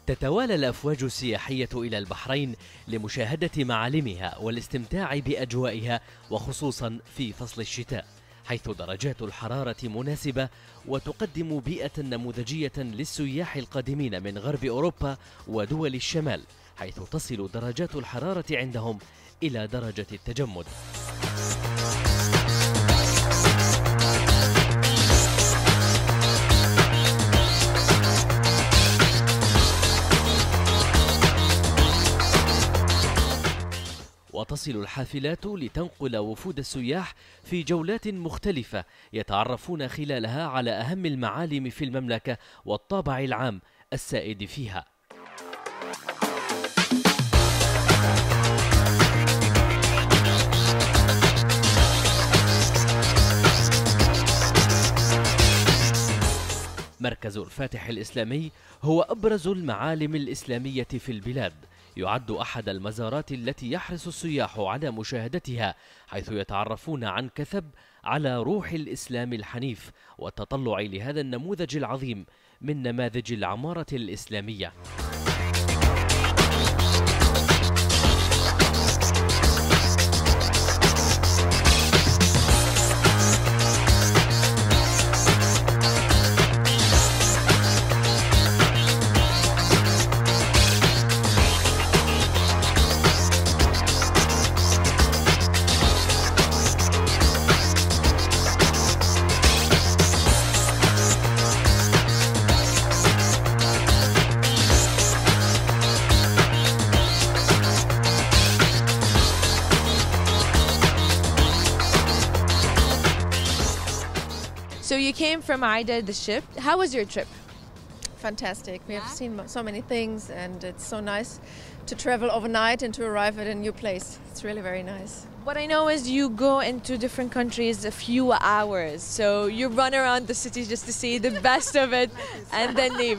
تتوالى الأفواج السياحية إلى البحرين لمشاهدة معالمها والاستمتاع بأجوائها، وخصوصا في فصل الشتاء، حيث درجات الحرارة مناسبة وتقدم بيئة نموذجية للسياح القادمين من غرب أوروبا ودول الشمال، حيث تصل درجات الحرارة عندهم إلى درجة التجمد. وتصل الحافلات لتنقل وفود السياح في جولات مختلفة يتعرفون خلالها على أهم المعالم في المملكة والطابع العام السائد فيها. مركز الفاتح الإسلامي هو أبرز المعالم الإسلامية في البلاد، يعد أحد المزارات التي يحرص السياح على مشاهدتها، حيث يتعرفون عن كثب على روح الإسلام الحنيف والتطلع لهذا النموذج العظيم من نماذج العمارة الإسلامية. So you came from Aida, the ship. How was your trip? Fantastic. We have seen so many things, and it's so nice to travel overnight and to arrive at a new place. It's really very nice. What I know is you go into different countries a few hours, so you run around the cities just to see the best of it and then leave.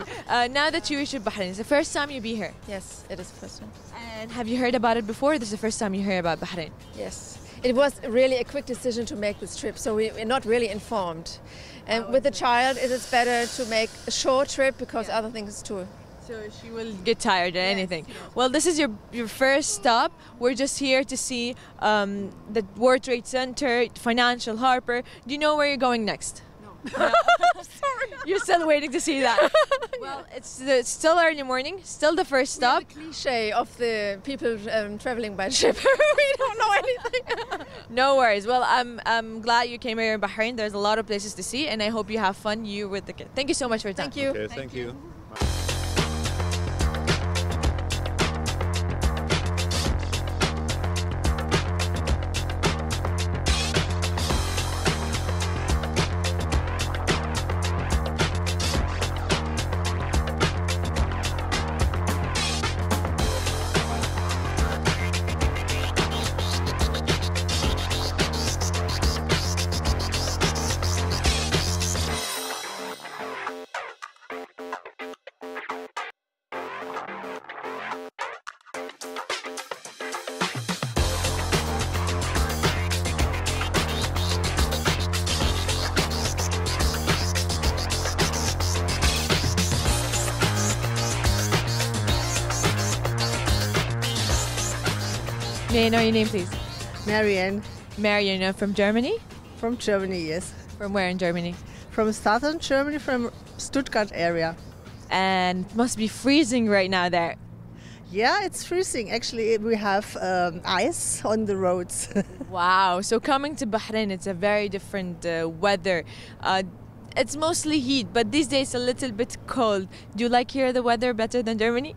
Now that you reach Bahrain, it's the first time you be here? Yes, it is the first time. And have you heard about it before? This is the first time you hear about Bahrain? Yes. It was really a quick decision to make this trip, so we're not really informed. And with a child, it is better to make a short trip because other things too. So she will get tired or anything. Well, this is your first stop. We're just here to see the World Trade Center, Financial Harbour. Do you know where you're going next? No. Sorry. You're still waiting to see that. Well, it's still early morning, still the first stop. The cliche of the people traveling by ship. We don't know anything. No worries. Well, I'm glad you came here in Bahrain. There's a lot of places to see, and I hope you have fun, you with the kid. Thank you so much for your time. Thank you. Okay, thank you. May I know your name, please? Marianne. Marianne, from Germany? From Germany, yes. From where in Germany? From southern Germany, from Stuttgart area. And it must be freezing right now there. Yeah, it's freezing. Actually, we have ice on the roads. Wow. So coming to Bahrain, it's a very different weather. It's mostly heat, but these days a little bit cold. Do you like here the weather better than Germany?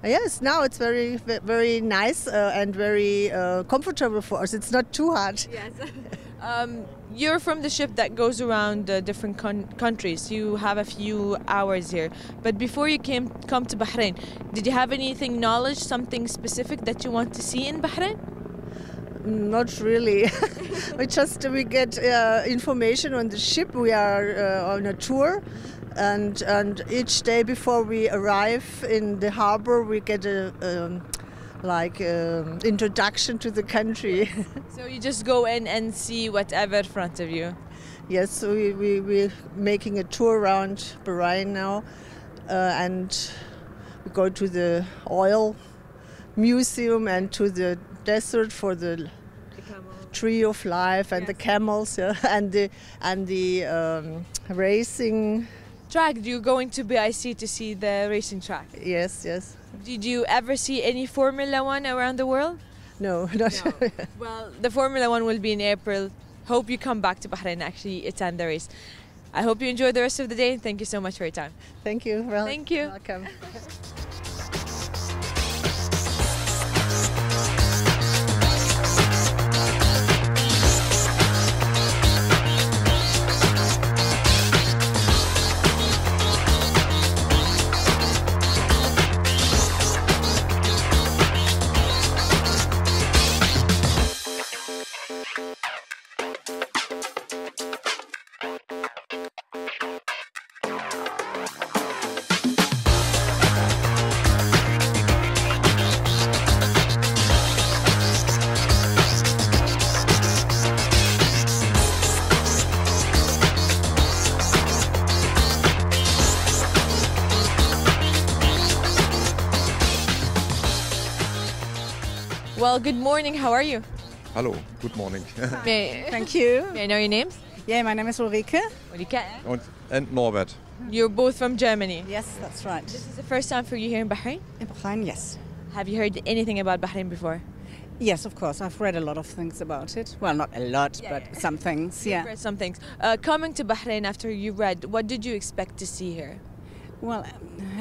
Yes, now it's very, very nice and very comfortable for us. It's not too hot. Yes. You're from the ship that goes around different countries. You have a few hours here. But before you come to Bahrain, did you have anything knowledge, something specific that you want to see in Bahrain? Not really. we get information on the ship. We are on a tour, and each day before we arrive in the harbor, we get a introduction to the country. So you just go in and see whatever in front of you. Yes, so we're making a tour around Bahrain now, and we go to the oil museum and to the desert for the tree of life and the camels, yeah, and the racing. Track, you're going to BIC to see the racing track. Yes, yes. Did you ever see any Formula One around the world? No, not. No. Well, the Formula One will be in April. Hope you come back to Bahrain actually attend the race. I hope you enjoy the rest of the day. Thank you so much for your time. Thank you. Well, Thank you. Welcome. Well, good morning. How are you? Hello, good morning. Thank you. May I know your names? Yeah, my name is Ulrike. Ulrike. And Norbert. You're both from Germany. Yes, that's right. This is the first time for you here in Bahrain? In Bahrain, yes. Have you heard anything about Bahrain before? Yes, of course. I've read a lot of things about it. Well, not a lot, but some things, You've read some things. Coming to Bahrain after you read, what did you expect to see here? Well,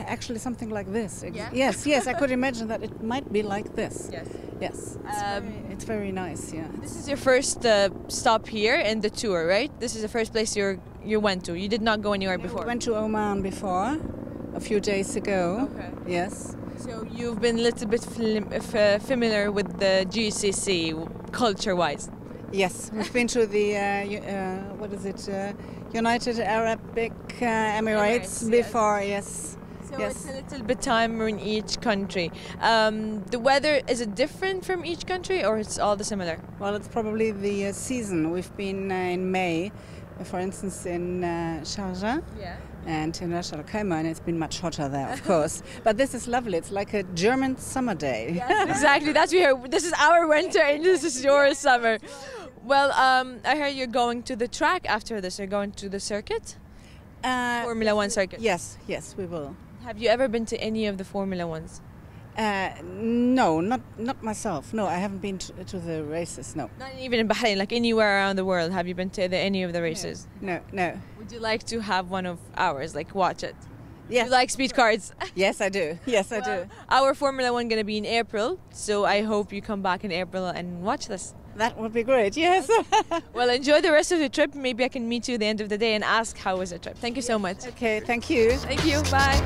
actually something like this. Yeah? Yes, I could imagine that it might be like this. Yes. Yes, it's very nice, yeah. This is your first stop here in the tour, right? This is the first place you went to. You did not go anywhere before. We went to Oman before, a few days ago. Okay. Yes. So you've been a little bit familiar with the GCC culture-wise. Yes, we've been to the, United Arabic Emirates Emirates, before, yes. So Yes. it's a little bit time in each country. The weather, is it different from each country or it's all the similar? Well, it's probably the season. We've been in May, for instance, in Sharjah. Yeah. And in Ras Al Khaimah, it's been much hotter there, of course. But this is lovely. It's like a German summer day. Yes, exactly. That's we heard. This is our winter and this is your summer. Well, I heard you're going to the track after this. You're going to the circuit? Formula One circuit. Yes, we will. Have you ever been to any of the Formula Ones? No, not myself. No, I haven't been to the races, no. Not even in Bahrain, like anywhere around the world. Have you been to any of the races? No. Would you like to have one of ours, like watch it? Yes. You like speed cards? Yes, I do. Yes, I do. Our Formula One going to be in April, so I hope you come back in April and watch this. That would be great, yes. Well, enjoy the rest of the trip. Maybe I can meet you at the end of the day and ask how was the trip. Thank you so much. Okay, thank you. Thank you. Bye.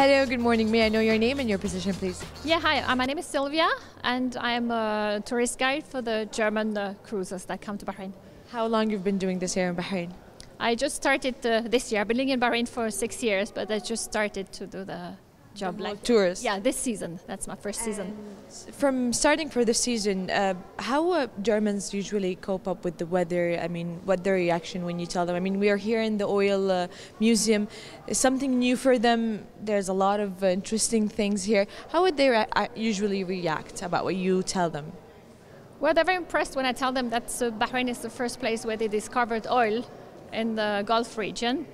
Hello, good morning. May I know your name and your position, please? Yeah, hi. My name is Sylvia, and I'm a tourist guide for the German cruisers that come to Bahrain. How long you've been doing this here in Bahrain? I just started this year. I've been living in Bahrain for 6 years, but I just started to do the job Like tourists? Yeah, this season. That's my first season. From starting for the season, how Germans usually cope up with the weather? I mean, what their reaction when you tell them? I mean, we are here in the oil museum. It's something new for them. There's a lot of interesting things here. How would they usually react about what you tell them? Well, they're very impressed when I tell them that Bahrain is the first place where they discovered oil in the Gulf region.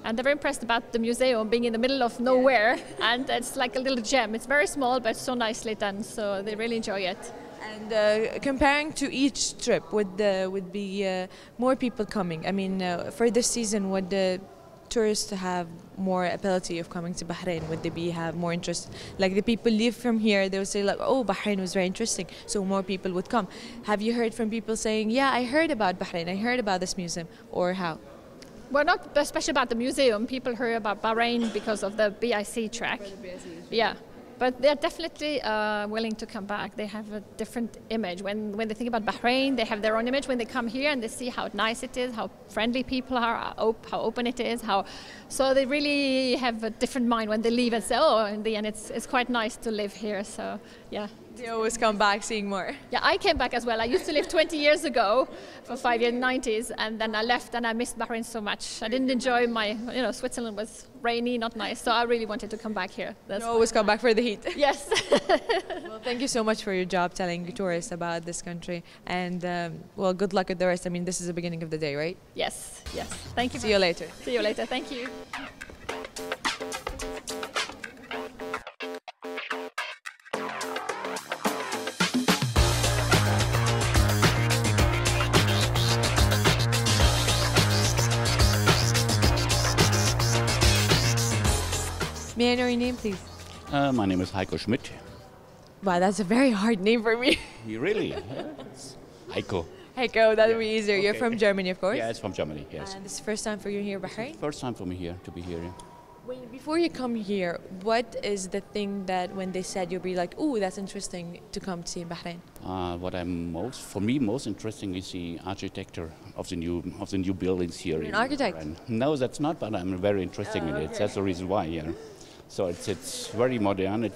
And they're very impressed about the museum being in the middle of nowhere. And it's like a little gem. It's very small, but so nicely done. So they really enjoy it. And comparing to each trip, would be more people coming? I mean, for this season, would the tourists have more ability of coming to Bahrain? Would they have more interest? Like the people live from here, they would say like, oh, Bahrain was very interesting, so more people would come. Have you heard from people saying, yeah, I heard about Bahrain, I heard about this museum, or how? Well, not especially about the museum. People heard about Bahrain because of the BIC track. Yeah. But they're definitely willing to come back. They have a different image. When they think about Bahrain, they have their own image. When they come here and they see how nice it is, how friendly people are, how open it is, so they really have a different mind when they leave and say, oh, in the end, it's quite nice to live here. So, yeah. They always come back seeing more. Yeah, I came back as well. I used to live 20 years ago for 5 years in the 90s, and then I left and I missed Bahrain so much. I didn't enjoy Switzerland was rainy, not nice, so I really wanted to come back here. You always come back for the heat. Yes. Well, thank you so much for your job telling tourists about this country, and well, good luck with the rest. I mean, this is the beginning of the day, right? Yes. Thank you. See you later. See you later. Thank you. May I know your name, please? My name is Heiko Schmidt. Wow, that's a very hard name for me. You really? Yes. Heiko. Heiko, that would be easier. Okay. You're from Germany, of course? Yeah, it's from Germany, yes. And this is the first time for you here in Bahrain? First time for me here, to be here. Yeah. Before you come here, what is the thing that when they said you'll be like, oh, that's interesting to come to see in Bahrain? What for me most interesting is the architecture of the new buildings here. You're an architect? Bahrain. No, that's not, but I'm very interested in it. That's the reason why, yeah. So it's very modern.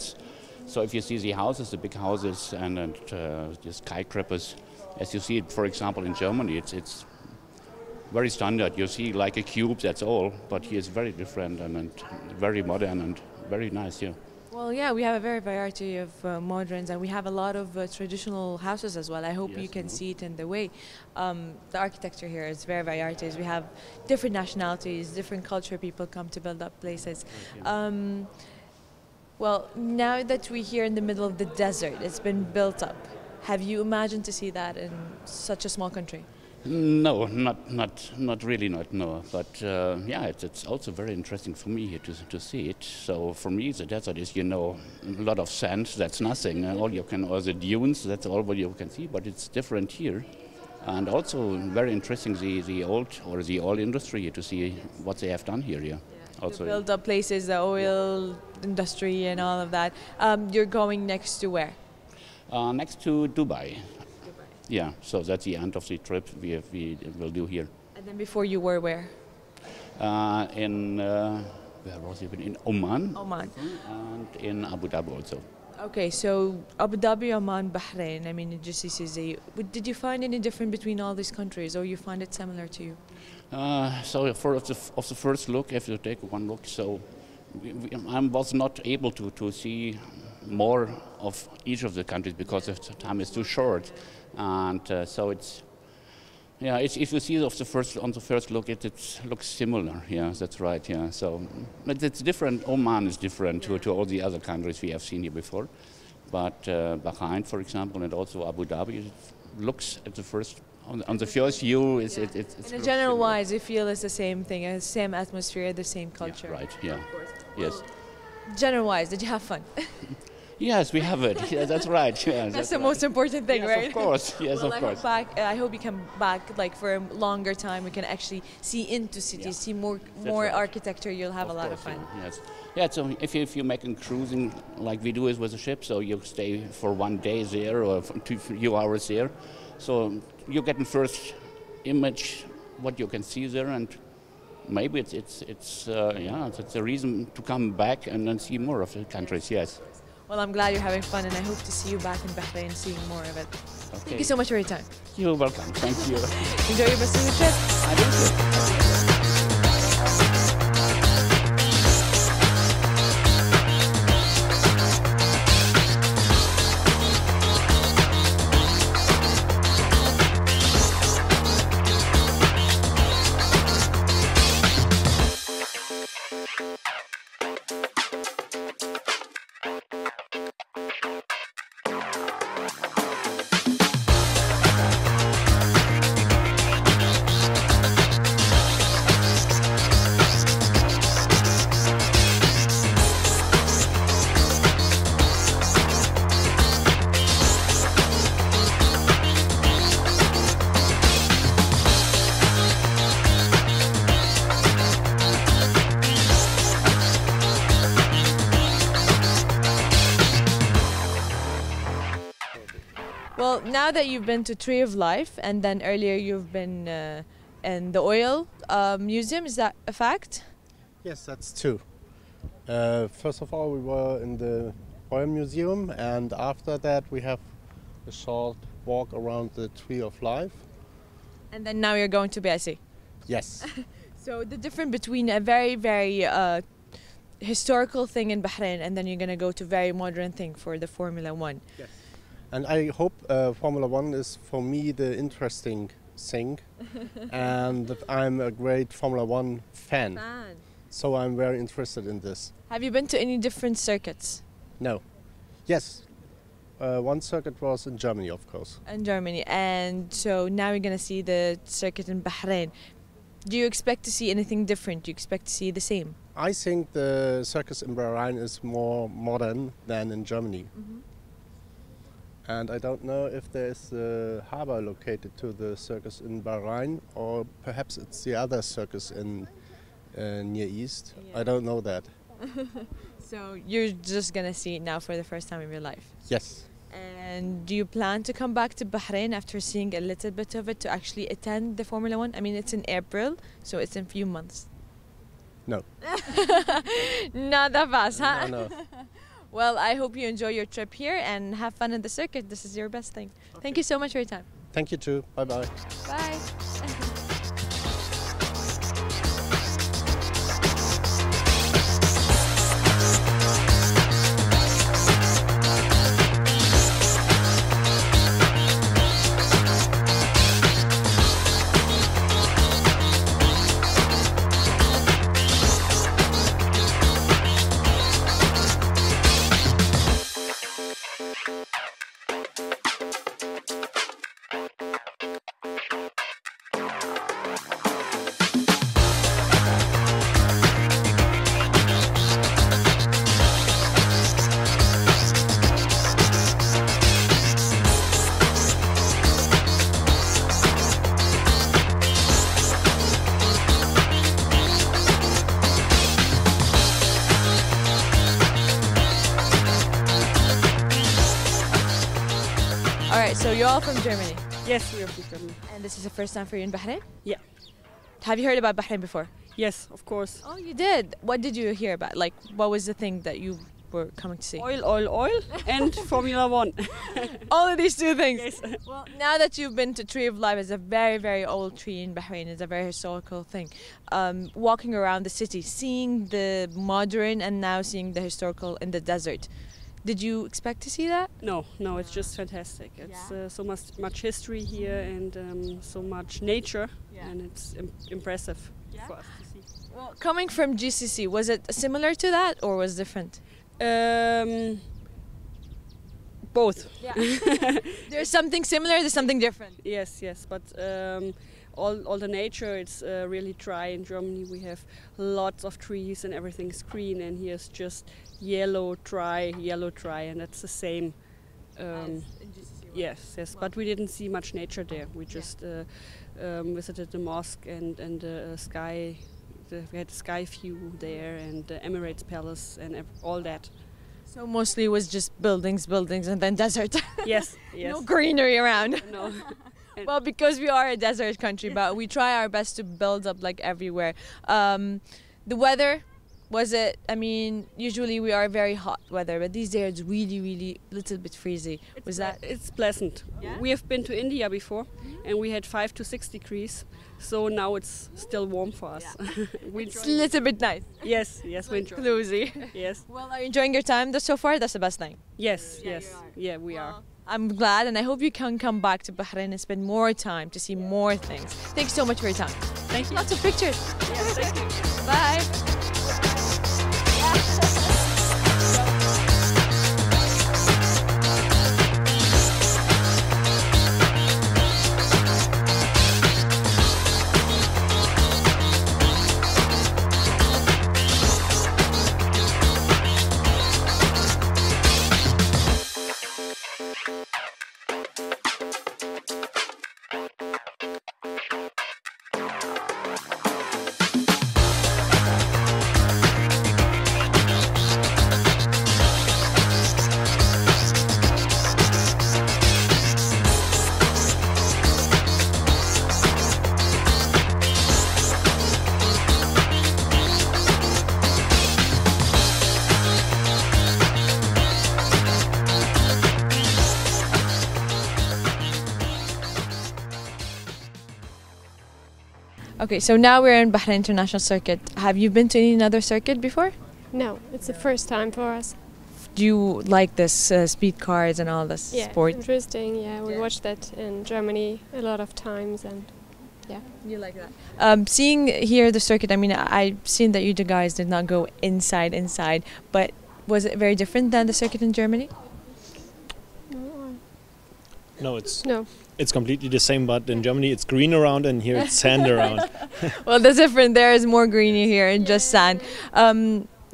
So if you see the houses, the big houses and the skyscrapers, as you see it, for example, in Germany, it's very standard. You see like a cube, that's all. But here it's very different and very modern and very nice here. Well, yeah, we have a very variety of moderns, and we have a lot of traditional houses as well. I hope you can see it in the way. The architecture here is very variety. We have different nationalities, different culture. People come to build up places. Well, now that we're here in the middle of the desert, it's been built up. Have you imagined to see that in such a small country? No, not really, no. But yeah, it's also very interesting for me here to see it. So for me, the desert is, a lot of sand. That's nothing. Or the dunes. That's all what you can see. But it's different here, and also very interesting the oil industry here to see what they have done here. Yeah. Also build up places, the oil industry and all of that. You're going next to where? Next to Dubai. Yeah, so that's the end of the trip we will do here. And then before you were where? Where was it? In Oman. Oman. And in Abu Dhabi also. Okay, so Abu Dhabi, Oman, Bahrain. I mean, did you find any difference between all these countries, or you find it similar to you? So for the first look, if you take one look, so I was not able to see more of each of the countries because the time is too short. And so it's if you see on the first look, it looks similar. Yeah, that's right. Yeah, so but it's different. Oman is different to all the other countries we have seen here before. But Bahrain, for example, and also Abu Dhabi, it looks at the first on the first view. It's in a general wise, you feel it's the same thing, the same atmosphere, the same culture. Yeah, right. Yeah. Yes. General wise, did you have fun? Yes, we have it. Yeah, that's right. Yeah, that's the most important thing, yes, right? Of course. Yes, well, of course. I hope you come back for a longer time. We can actually see into cities, see more right. architecture. You'll have a lot of fun. Yes. Yeah. So if you're making cruising like we do is with a ship, so you stay for 1 day there or for 2 few hours there, so you're getting first image what you can see there, and maybe it's a reason to come back and then see more of the countries. Yes. Well, I'm glad you're having fun, and I hope to see you back in Bahrain seeing more of it. Okay. Thank you so much for your time. You're welcome. Thank you. Enjoy your rest of the trip. I do. Well, now that you've been to Tree of Life and then earlier you've been in the oil museum, is that a fact? Yes, that's true. First of all, we were in the oil museum, and after that we have a short walk around the Tree of Life. And then now you're going to BIC. Yes. So the difference between a very, very historical thing in Bahrain and then you're going to go to very modern thing for the Formula One. Yes. And I hope Formula One is for me the interesting thing, and that I'm a great Formula One fan. So I'm very interested in this. Have you been to any different circuits? No. Yes. One circuit was in Germany, of course. In Germany. And so now you're going to see the circuit in Bahrain. Do you expect to see anything different? Do you expect to see the same? I think the circus in Bahrain is more modern than in Germany. And I don't know if there's a harbor located to the circus in Bahrain, or perhaps it's the other circus in Near East. I don't know that. So you're just going to see it now for the first time in your life? Yes. And do you plan to come back to Bahrain after seeing a little bit of it to actually attend the Formula One? I mean, it's in April, so it's in a few months. No. Not that fast, huh? No. Well, I hope you enjoy your trip here and have fun in the circuit. This is your best thing. Okay. Thank you so much for your time. Thank you too. Bye-bye. Bye. Alright, so you're all from Germany. Yes, we are from Germany. And this is the first time for you in Bahrain? Yeah. Have you heard about Bahrain before? Yes, of course. Oh, you did? What did you hear about? Like, what was the thing that you were coming to see? Oil, and Formula One. All of these two things? Yes. Well, now that you've been to Tree of Life, it's a very, very old tree in Bahrain. It's a very historical thing. Walking around the city, seeing the modern and now seeing the historical in the desert. Did you expect to see that? No, it's just fantastic. It's so much history here and so much nature, and it's impressive for us to see. Well, coming from GCC, was it similar to that or was it different? Both. Yeah. There's something similar, there's something different. Yes, but all the nature, it's really dry. In Germany we have lots of trees and everything's green, and here's just yellow, dry, and that's the same. Yes, but we didn't see much nature there. We just visited the mosque and the sky. We had the sky view there and the Emirates Palace and all that. So mostly it was just buildings, and then desert. Yes. No greenery around. No. Well, because we are a desert country, but we try our best to build up like everywhere. The weather, was it, I mean, usually we are very hot weather, but these days it's really, really little bit freezy. It's pleasant. Yeah? We have been to India before, and we had 5 to 6 degrees, so now it's still warm for us. Yeah. It's a little bit nice. Yes, we enjoy. Cozy. Yes. Well, are you enjoying your time so far? That's the best thing. Yes. Yeah, we are. I'm glad, and I hope you can come back to Bahrain and spend more time to see more things. Thanks so much for your time. Thank you. Lots of pictures. Yes, thank you. Bye. Okay, so now we're in Bahrain International Circuit. Have you been to any other circuit before? No, it's the first time for us. Do you like this speed cars and all this Yeah, sport? interesting. Yeah, we watched that in Germany a lot of times, and yeah. You like that? Seeing here the circuit, I mean, I've seen that you guys did not go inside, but was it very different than the circuit in Germany? No, it's No. it's completely the same, but in Germany it's green around and here it's sand around. Well, that's different. There is more greenery here and just sand.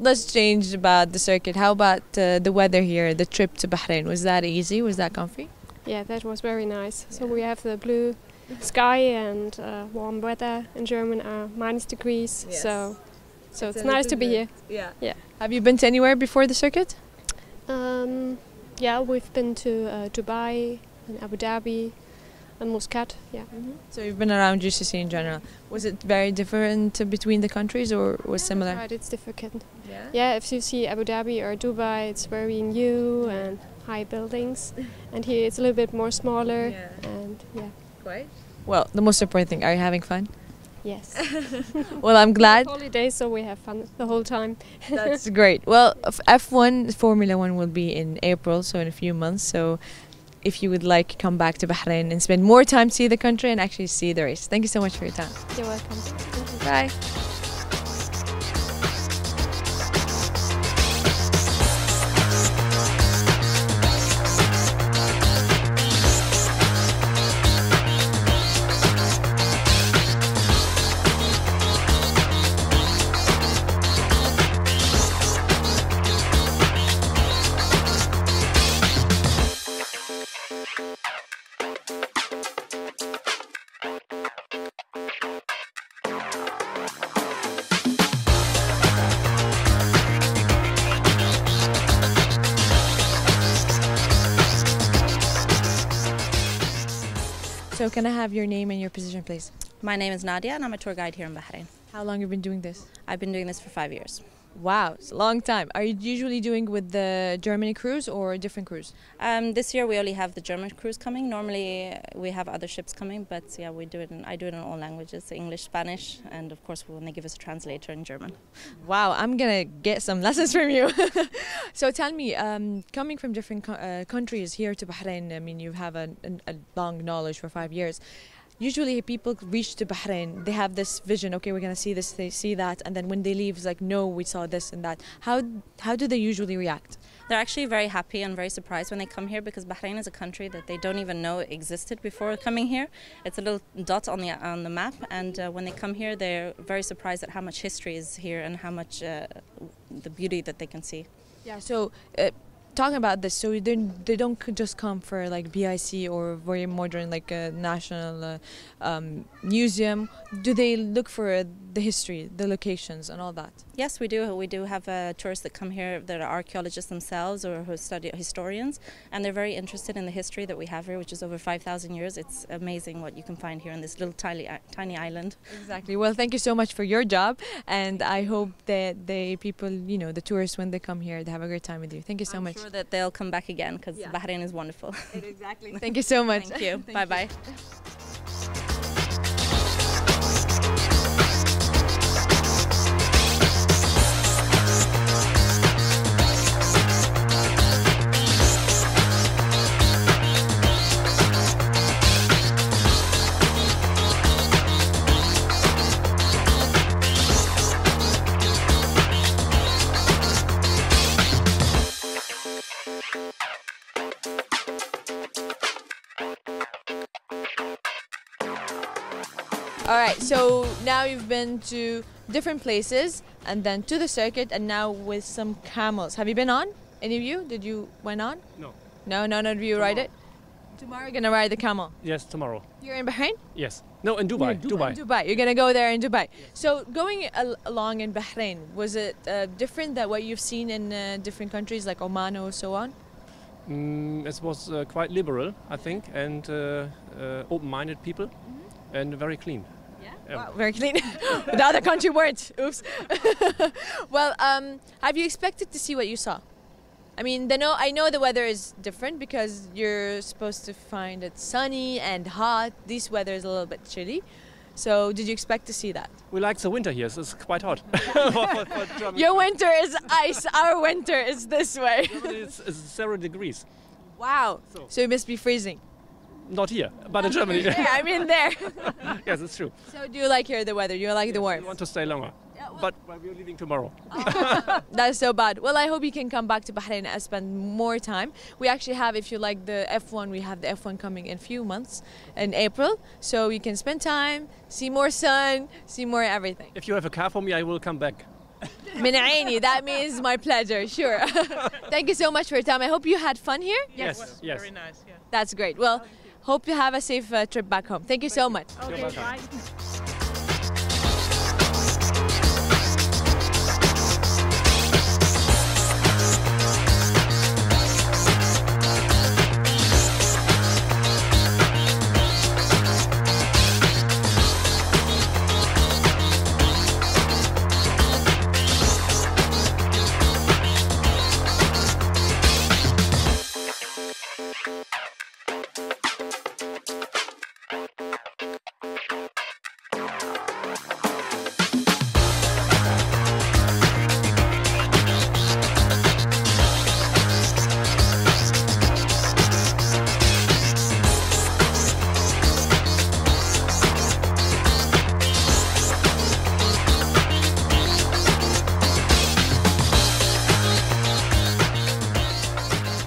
Let's change about the circuit. How about the weather here, the trip to Bahrain? Was that easy? Was that comfy? Yeah, that was very nice. So we have the blue sky and warm weather. In German are -degrees. Yes. So it's nice to be here. Yeah. Yeah. Have you been to anywhere before the circuit? Yeah, we've been to Dubai and Abu Dhabi and Muscat. Yeah. So you've been around GCC in general. Was it very different between the countries or was similar? Right, it's difficult. Yeah. Yeah, if you see Abu Dhabi or Dubai, it's very new and high buildings, and here it's a little bit more smaller. And yeah. Quite. Well, the most important thing, are you having fun? Yes. Well, I'm glad. Holidays, so we have fun the whole time. That's great. Well, F1, Formula One will be in April, so in a few months. So if you would like, come back to Bahrain and spend more time, see the country and actually see the race. Thank you so much for your time. You're welcome. Thank you. Bye. So can I have your name and your position, please? My name is Nadia and I'm a tour guide here in Bahrain. How long have you been doing this? I've been doing this for 5 years. Wow, it's a long time. Are you usually doing with the Germany cruise or a different cruise? This year we only have the German cruise coming. Normally we have other ships coming, but yeah, I do it in all languages, English, Spanish, and of course when they give us a translator in German. Wow, I'm gonna get some lessons from you. So tell me, coming from different countries here to Bahrain, I mean, you have a long knowledge for 5 years. Usually people reach to Bahrain, they have this vision, okay, we're going to see this, they see that, and then when they leave, it's like, no, we saw this and that. How do they usually react? They're actually very happy and very surprised when they come here because Bahrain is a country that they don't even know existed before coming here. It's a little dot on the map, and when they come here, they're very surprised at how much history is here and how much the beauty that they can see. Yeah, so talking about this, so they don't just come for like BIC or very modern like a national museum. Do they look for the history, the locations and all that? Yes, we do. We do have tourists that come here that are archaeologists themselves or who study historians, and they're very interested in the history that we have here, which is over 5,000 years. It's amazing what you can find here in this little tiny island. Exactly. Well, thank you so much for your job, and I hope that the people, you know, the tourists, when they come here, they have a great time with you. Thank you so much. I'm sure that they'll come back again because Bahrain is wonderful. Exactly. Thank you so much. Thank you. Bye-bye. All right, so now you've been to different places and then to the circuit and now with some camels. Have you been on? Any of you? Did you went on? No. No, none of you ride it? Tomorrow you're gonna ride the camel? Yes, tomorrow. You're in Bahrain? Yes. No, in Dubai. Dubai. Dubai. You're gonna go there in Dubai. So going along in Bahrain, was it different than what you've seen in different countries like Oman or so on? It was quite liberal, I think, and open-minded people, and very clean. Yeah? Wow, very clean. The other country weren't. Oops. Well, have you expected to see what you saw? I mean, I know the weather is different because you're supposed to find it sunny and hot. This weather is a little bit chilly. So did you expect to see that? We like the winter here, so it's quite hot. Your winter is ice, our winter is this way. It's 0 degrees. Wow, so it must be freezing. Not here, but in Germany. Yeah, I mean there. Yes, it's true. So do you like here the weather? Do you like the warmth? We want to stay longer, but we're leaving tomorrow. That's so bad. Well, I hope you can come back to Bahrain and spend more time. We actually have, if you like the F1, we have the F1 coming in a few months in April. So you can spend time, see more sun, see more everything. If you have a car for me, I will come back. Min aini, that means my pleasure, sure. Thank you so much for your time. I hope you had fun here. Yes, yes. Very nice, yeah. That's great. Well, hope you have a safe trip back home. Thank you so much. Okay, bye.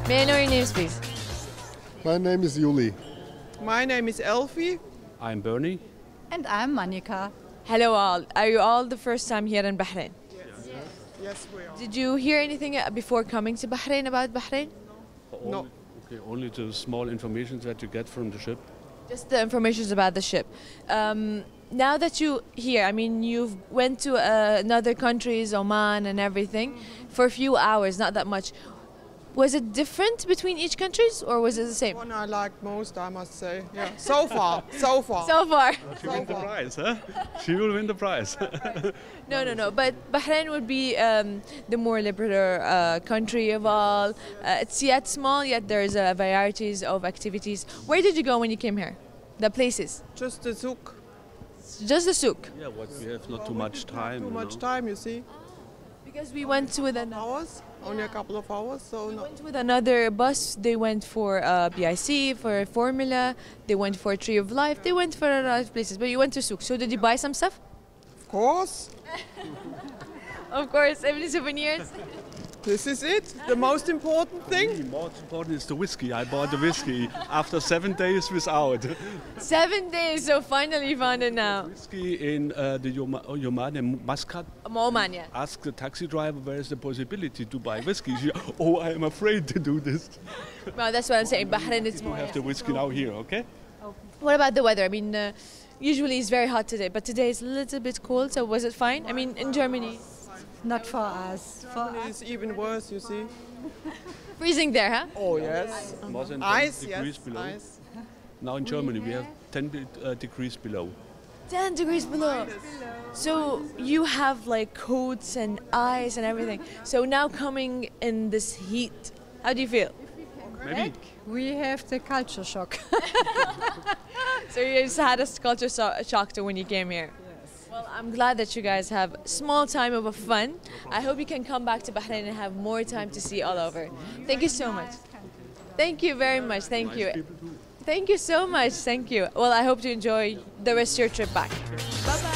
May I know your names, please? My name is Yuli. My name is Elfie. I'm Bernie. And I'm Monica. Hello all. Are you all the first time here in Bahrain? Yes, we are. Did you hear anything before coming to Bahrain about Bahrain? No. Okay, only the small information that you get from the ship. Just the information about the ship. Now that you here, I mean, you've went to another countries, Oman and everything, for a few hours, not that much. Was it different between each countries, or was it the same? One I liked most, I must say. Yeah. So far, so far. So far. She wins the prize, huh? She will win the prize. No. But Bahrain would be the more liberal country of all. It's yet small, yet there's varieties of activities. Where did you go when you came here? The places? Just the souk. Just the souk? Yeah, but we have not too much time. Too much time, you see. Because we went with hours, only a couple of hours, so we went with another bus. They went for BIC, for Formula. They went for Tree of Life. They went for a lot of places. But you went to souk. So did you buy some stuff? Of course. Of course, every souvenirs. This is it, the most important thing. The most important is the whiskey. I bought the whiskey after 7 days without. 7 days, so finally you found it now. Whiskey in the Oman Muscat. Oman, yeah. Ask the taxi driver where is the possibility to buy whiskey. She, oh, I am afraid to do this. Well, that's what I'm saying. Bahrain is You more. have the whiskey now here, okay? What about the weather? I mean, usually it's very hot today, but today it's a little bit cold. So was it fine? I mean, in Germany. Not for us. Germany is even worse, you see. Freezing there, huh? Oh, yes. More than 10 Ice, degrees yes, below. ice. Now in Germany we have 10 degrees below. 10 degrees below. So you have like coats and ice and everything. So now coming in this heat, how do you feel? Maybe. We have the culture shock. So you just had a culture shock to when you came here. Well, I'm glad that you guys have small time of fun. I hope you can come back to Bahrain and have more time to see all over. Thank you so much. Thank you very much. Thank you. Thank you so much. Thank you. Well, I hope to enjoy the rest of your trip back. Bye-bye.